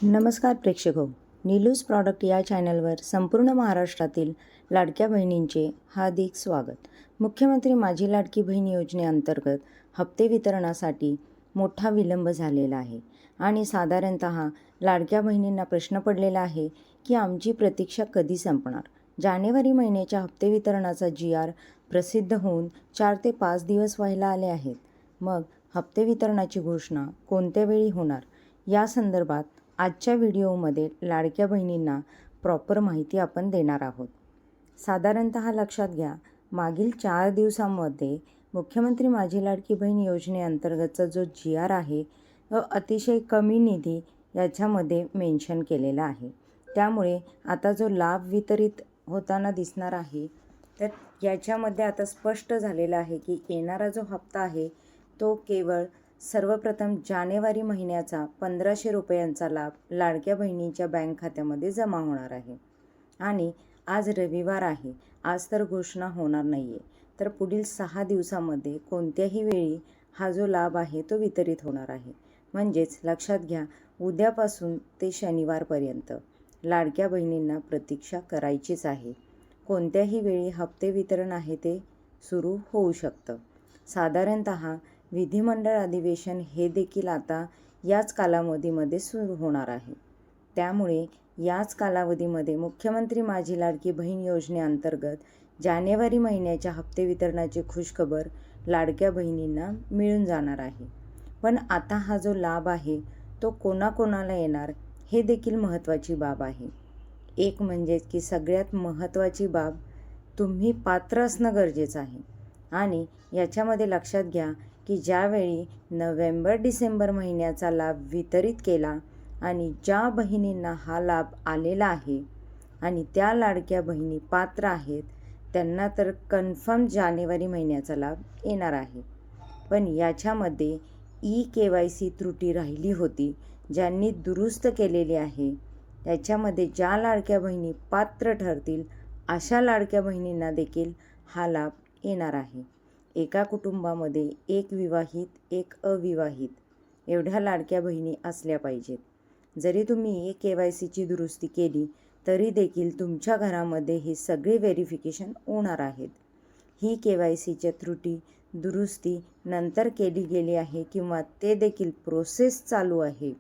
नमस्कार प्रेक्षको, नीलूज प्रॉडक्ट या चॅनलवर संपूर्ण महाराष्ट्रातील लाडक्या बहिणींचे हार्दिक स्वागत. मुख्यमंत्री माझी लाडकी बहीण योजनेअंतर्गत हप्ते वितरणासाठी मोठा विलंब झालेला आहे आणि साधारणतः लाडक्या बहिणींना प्रश्न पडलेला आहे की आमची प्रतीक्षा कधी संपणार. जानेवारी महिन्याच्या हप्ते वितरणाचा GR प्रसिद्ध होऊन 4 ते 5 दिवस व्हायला आले आहेत. मग हप्ते वितरणाची घोषणा कोणत्या वेळी होणार या संदर्भात आजच्या व्हिडिओमध्ये लाडक्या बहिणींना प्रॉपर माहिती आपण देणार आहोत. साधारणतः लक्षात घ्या, मागील 4 दिवसांमध्ये मुख्यमंत्री माझी लाडकी बहीण योजनेअंतर्गतचा जो GR आहे तो अतिशय कमी निधी याच्यामध्ये मेन्शन केलेला आहे. त्यामुळे आता जो लाभ वितरित होताना दिसणार आहे तर याच्यामध्ये आता स्पष्ट झालेलं आहे की येणारा जो हप्ता आहे तो केवळ सर्वप्रथम जानेवारी महिन्याचा 1500 रुपयांचा लाभ लाडक्या बहिणींच्या बँक खात्यामध्ये जमा होणार आहे. आणि आज रविवार आहे, आज तर घोषणा होणार नाही आहे, तर पुढील 6 दिवसामध्ये कोणत्याही वेळी हा जो लाभ आहे तो वितरित होणार आहे. म्हणजेच लक्षात घ्या, उद्यापासून ते शनिवारपर्यंत लाडक्या बहिणींना प्रतीक्षा करायचीच आहे. कोणत्याही वेळी हप्ते वितरण आहे ते सुरू होऊ शकतं. साधारणतः विधिमंडळ अधिवेशन हे देखील आता याच कालावधीमध्ये सुरू होणार आहे. त्यामुळे याच कालावधीमध्ये मुख्यमंत्री माझी लाडकी बहीण योजनेअंतर्गत जानेवारी महिन्याच्या हप्ते वितरणाची खुशखबर लाडक्या बहिणींना मिळून जाणार आहे. पण आता हा जो लाभ आहे तो कोणाकोणाला येणार हे देखील महत्त्वाची बाब आहे. एक म्हणजे की सगळ्यात महत्त्वाची बाब, तुम्ही पात्र असणं गरजेचं आहे. आणि याच्यामध्ये लक्षात घ्या की ज्यावेळी नोव्हेंबर-डिसेंबर महिन्याचा लाभ वितरित केला आणि ज्या बहिणींना हा लाभ आलेला आहे आणि त्या लाडक्या बहिणी पात्र आहेत त्यांना तर कन्फर्म जानेवारी महिन्याचा लाभ येणार आहे. पण याच्यामध्ये EKYC त्रुटी राहिली होती, ज्यांनी दुरुस्त केलेली आहे. त्याच्यामध्ये ज्या लाडक्या बहिणी पात्र ठरतील अशा लाडक्या बहिणींना देखील हा लाभ येणार आहे. एका कुटुंबामध्ये एक विवाहित, एक अविवाहित एवढ्या लाडक्या बहिणी असल्या पाहिजेत. जरी तुम्ही EKYCची दुरुस्ती केली तरी देखील तुमच्या घरामध्ये ही सगळी व्हेरिफिकेशन होणार आहेत. ही KYCच्या त्रुटी दुरुस्ती नंतर केली गेली आहे किंवा ते देखील प्रोसेस चालू आहे.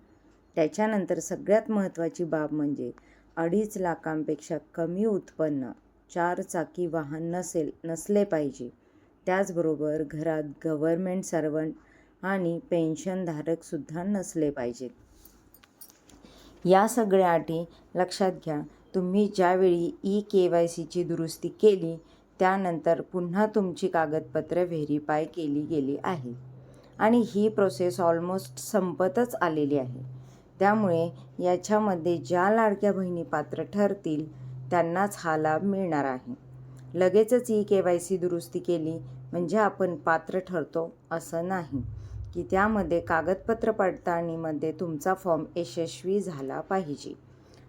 त्याच्यानंतर सगळ्यात महत्त्वाची बाब म्हणजे 2.5 लाखांपेक्षा कमी उत्पन्न, 4 चाकी वाहन नसले पाहिजे. त्याचबरोबर घरात गव्हर्नमेंट सर्वंट आणि पेन्शनधारकसुद्धा नसले पाहिजेत. या सगळ्या अटी लक्षात घ्या. तुम्ही ज्यावेळी EKYCची दुरुस्ती केली त्यानंतर पुन्हा तुमची कागदपत्रं व्हेरीफाय केली गेली आहे आणि ही प्रोसेस ऑलमोस्ट संपतच आलेली आहे. त्यामुळे याच्यामध्ये ज्या लाडक्या बहिणी पात्र ठरतील त्यांनाच हा लाभ मिळणार आहे. लगेचच EKYC दुरुस्ती केली म्हणजे आपण पात्र ठरतो असं नाही, की त्यामध्ये कागदपत्र पडताळणीमध्ये तुमचा फॉर्म यशस्वी झाला पाहिजे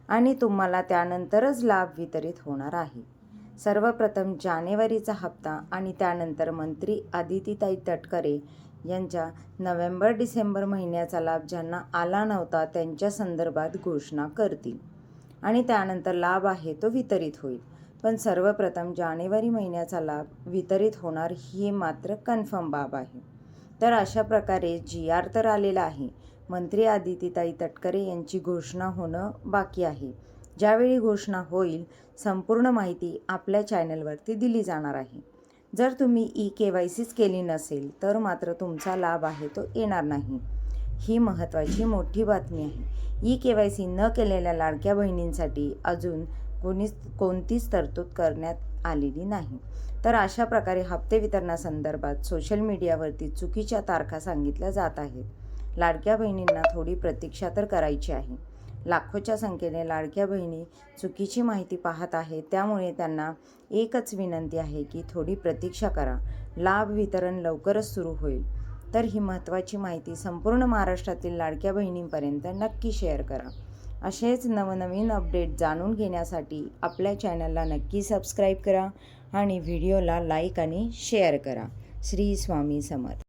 आणि तुम्हाला त्यानंतरच लाभ वितरित होणार आहे. सर्वप्रथम जानेवारीचा हप्ता आणि त्यानंतर मंत्री आदितीताई तटकरे यांच्या नोव्हेंबर-डिसेंबर महिन्याचा लाभ ज्यांना आला नव्हता त्यांच्या संदर्भात घोषणा करतील आणि त्यानंतर लाभ आहे तो वितरित होईल. पण सर्वप्रथम जानेवारी महिन्याचा लाभ वितरित होणार ही मात्र कन्फर्म बाब आहे. तर अशा प्रकारे GR तर आलेला आहे. मंत्री आदितीताई तटकरे यांची घोषणा होणं बाकी आहे. ज्यावेळी घोषणा होईल संपूर्ण माहिती आपल्या चॅनलवरती दिली जाणार आहे. जर तुम्ही EKYCच केली नसेल तर मात्र तुमचा लाभ आहे तो येणार नाही. ही महत्त्वाची मोठी बातमी आहे. EKYC न केलेल्या लाडक्या बहिणींसाठी अजून कोणतीच तरतूद करण्यात आलेली नाही. तर अशा प्रकारे हप्ते वितरणासंदर्भात सोशल मीडियावरती चुकीच्या तारखा सांगितल्या जात आहेत. लाडक्या बहिणींना थोडी प्रतीक्षा तर करायची आहे. लाखोच्या संख्येने लाडक्या बहिणी चुकीची माहिती पाहत आहेत. त्यामुळे त्यांना एकच विनंती आहे की थोडी प्रतीक्षा करा. लाभ वितरण लवकरच सुरू होईल. तर ही महत्त्वाची माहिती संपूर्ण महाराष्ट्रातील लाडक्या बहिणींपर्यंत नक्की शेअर करा. असेच नवनवीन अपडेट जाणून घेण्यासाठी आपल्या चॅनलला नक्की सबस्क्राईब करा आणि व्हिडिओला लाईक आणि शेअर करा. श्री स्वामी समर्थ.